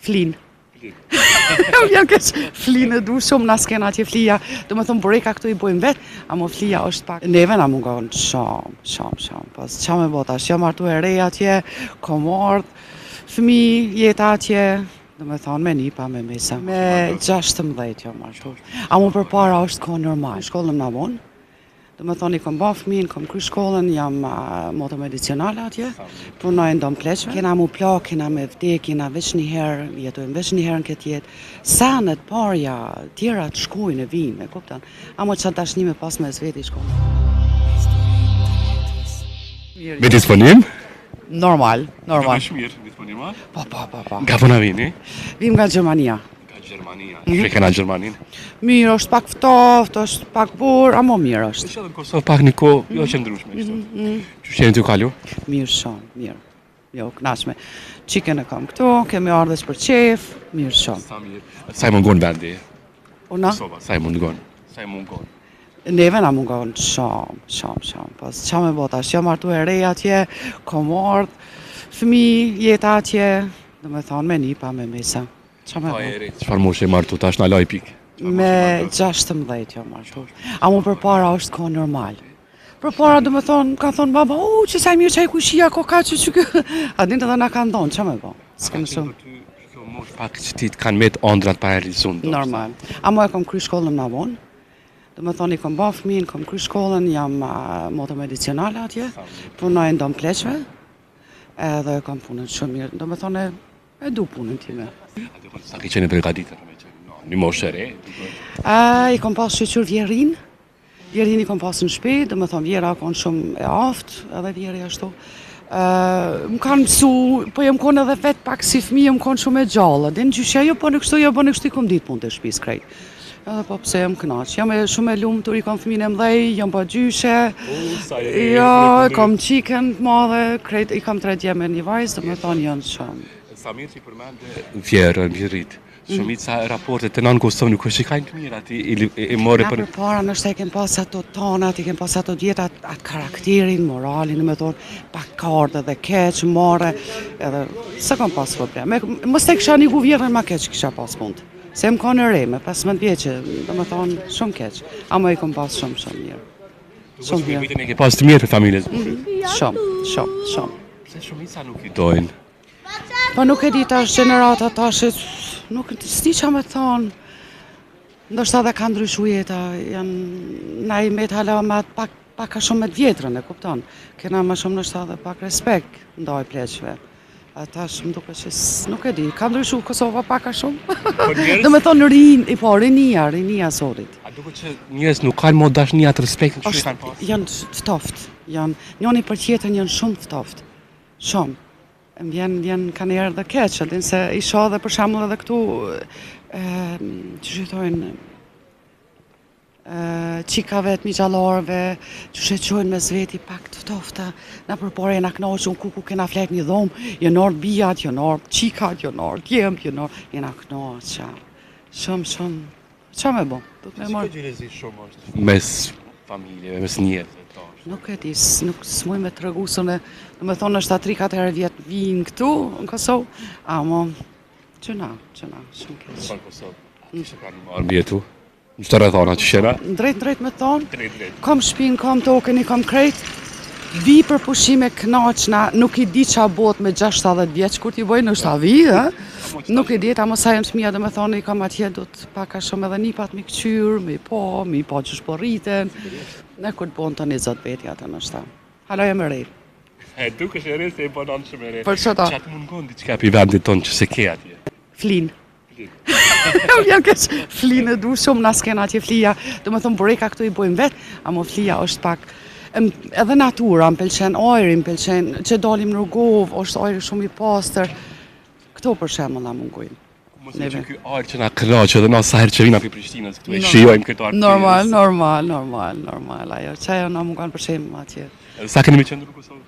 Flin. Vjen keq, flinë du shumë, na s'kena që flija, do me thëmë bureka këtu I bojmë vetë, amo flija është pak. Neve na mungon shumë, pas qa me bota, që jam martu e reja atje, kom ardhë, fëmi, jeta atje, do me thonë me nipa, me mesa. Me 16 jam martu, amo për para është ko normal, shkollëm na vonë. Do me thonë I kom ba fëmin, kom kry shkollën, jam moto medicinale atje, punojnë do më pleqve. Kena mu pla, kena me vdek, kena veç një herë, jetojmë veç një herë në këtë jetë. Sanet parja tjera të shkojnë e vinë, e kuptan. Amo që dashnime pas me zveti shkollën. Me disponim? Normal. Mirë, disponima? Pa. Nga puna vini? Vim nga Gjermania. Gjermania. Që kena Gjermanin? Mirë, është pak ftoft, është pak burë, amo mirë është. Është edhe në Kosovë pak një kohë, jo qëndrueshme kështu. Që qenë ty kalu? Mirë shumë, mirë. Jo, knaqme. Qikën e kam këtu, kemi ardhës për qef, mirë shumë. Sa mirë. Sa I mungon vendi? Una? Kosova, sa I mungon? Neve na mungon shumë. Pas qa me bota, që jam martu e reja atje, kom ardhë, fëmi, jeta atje, do me thonë me nipa, me mesa. Çfarë moshe martu tash na laj pik? Me 16 jam martu. Amo për para është ko normal. Për para do me thonë, ka thonë baba, që sa mirë qaj kushia, ko ka që kë. A din të dhe na kanë donë, që me bo? S'kemë shumë. Kjo mosh pak që ti kanë met ëndrat pa realizuar. Normal. Amo e kom kry shkollën na vonë. Do me thonë I kom ba fëmin, kom kry shkollën, jam moto medicinale atje, punojnë do më pleqve, edhe kom punën shumë mirë. Do me thonë e du punën time. Sa ki qenë përgatitur me qenë një moshë e re? I kom pas shqyqyr vjerin I kom pas në shpi, do me thonë vjera konë shumë e aftë, edhe vjeri ashtu. Më kanë mësu, po jem konë edhe vetë pak si fëmi, jem konë shumë e gjallë. Dhe në gjyshe, jo po në kështu, I kom ditë punë të shpis krejt. Edhe po pse jem knaq. Jam e shumë e lumë tur I kom fëmine mdhej, jam po gjyshe. Jo, kom qiken madhe, krejt, I kom 3 djeme një vajzë, do me thonë janë shumë. Sa mirë që I përmende vjerën, vjerit. Shumica raportet të nanë Kosovë nuk është shikajnë të mirë ati I more për... Na për para nështë e kem pas ato tonat, I kem pas ato djetë atë karakterin, moralin, me thonë, pak kardë dhe keq, more, edhe se kom pas problem. Mës te kisha një vjerën ma keq kisha pas mund. Se më ka në re, me 15 vjeqe, dhe me thonë, shumë keq. Amo I kom pas shumë mirë. Shumë mirë. Vitën e ke pas të mirë për familjes? Shumë. Pse shumica nuk I dojnë? Po nuk e di tash gjenerata tash, nuk s'di qa me thonë, ndoshta dhe ka ndryshu jeta, na I met hala ma pak a shumë me të vjetrën, e kupton, kena ma shumë ndoshta dhe pak respekt ndaj pleqve. A tash më duke që nuk e di, ka ndryshu Kosova pak a shumë. Do me thonë rinia sotit. A duke që njerëz nuk kanë mod dashnia të respektin që kanë pas? Janë ftoft, njoni për tjetën janë shumë ftoft, shumë. Vjen kanë erë dhe keqë, din se I shoh dhe për shembull edhe këtu, që shëtojnë, qikave të migjallarve, që shëqojnë me zveti pak të tofta, na përpore na knoqë, ku kena flek një dhomë, jënë orë bijat, jënë orë qikat, jënë orë djemë, jënë knoqa, shumë, qa me bo? Si ka gjinezi shumë është? Mes familjeve, mes njerëzve. Nuk e di, nuk s'muj me të rëgusën e, do me thonë është 3-4 herë vjetë vinë këtu, në Kosovë, amo, qëna, shumë keq. Në Kosovë, kështë ka një marë vjetu, në shtë rëthona që shena? Drejt me thonë, kom shpinë, kom tokën, I kom krejt, vi për pushime knaqna, nuk I di qa bot me 60 vjeç, kur t'i bojnë është avi, nuk I di, amo sa jem të mija, do me thonë, I kam atje, do të paka shumë edhe nipat mi këqyrë, mi po që shporriten, ne kur të bon të 20 vetja të nështë ta. Hala jem e rejë. Duke është e rejë se I bonon shumë e rejë. Për që ta? Qatë mungon diçka pi vendit tonë që se ke atje? Flin. Vjen keq, flin e du shumë, na s'kena atje flija. Do me thonë bureka këtu I bojmë vetë, amo flija është pak, edhe natura, më pëlqen ajri, më pëlqen që dalim në rrugovë, është ajri shumë I pastër. Këto për shembull na mungojnë. Mos e që ky arë që na kënaqë edhe na sa herë që vina pi Prishtinës këtu e shijojmë këtë artë. Normal, ajo. Çajo na mungon për shembull atje. Sa keni më qenë në Kosovë?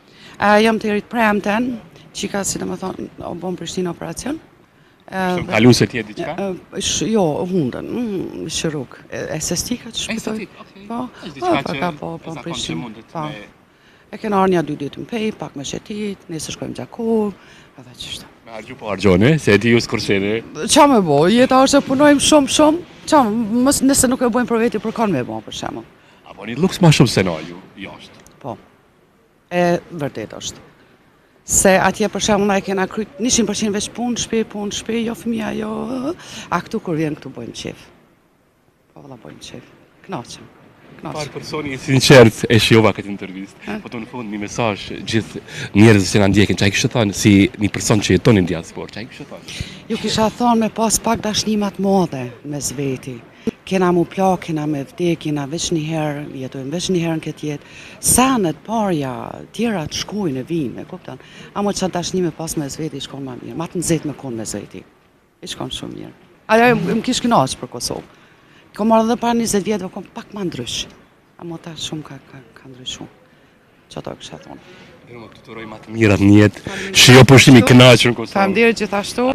Jam të erit premten, qika si dhe me thonë, o bon Prishtinë operacion. Shumë kalu se tje diqka? Jo, hundën, shëruk. Esestika që shpitoj. Po, Prishtinë. E kena arë një 2 ditë më pej, pak me shetit, nesër shkojmë Gjakov, edhe qështë. Me Hargju po hargjone, se e di ju s'kurseni. Qa me bo, jeta është e punojmë shumë, nëse nuk e bojmë për veti për kanë me bo, për shembull. A bani luks ma shumë se na ju, jashtë. Po, e vërtet është. Se atje për shembull na e kena kryt 100% veç punë, shtëpi, jo fëmija, jo... A këtu kur vjen këtu bojmë qef. Po valla bojmë qef. Knaqem. Parë personi i sinqert e shijova këtë intervistë, po të në fund një mesazh gjithë njerëzit që na ndjekin, çai kishte thënë si një person që jeton në diasporë, çai kishte thënë. Ju kisha thonë me pas pak dashnimat modhe mes veti. Kena mu plak, kena me vdek, kena veç një herë, jetojmë veç një herë në këtë jetë. Sanet, parja, tjera të shkojnë e vinë, e kupton. Amo që dashni me pas mes veti i shkon ma mirë. Ma të nëzit me konë mes veti. I shkon shumë mirë. Ajo më kish kënaqë për Kosovë. Kom marrë dhe para 20 vjetëve, kom pak ma ndrysh. Amo ta shumë ka ndryshu. Që ato kësha thonë. Dhe më të turoj ma të mirat në jetë, shijo përshimi kënaqur në Kosovë. Faleminderit gjithashtu.